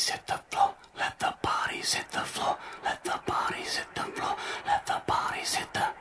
bodies hit the floor. Let the bodies hit the floor. Let the bodies hit the floor. Let the bodies hit the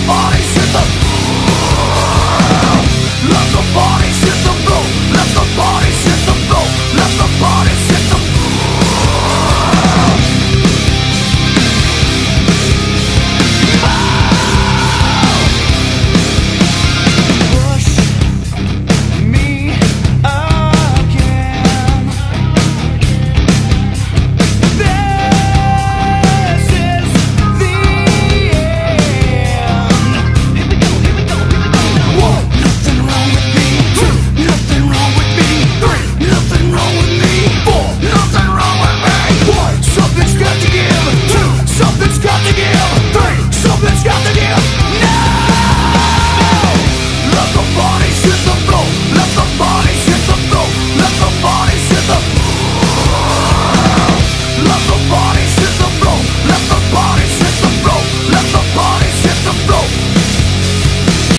bodies hit the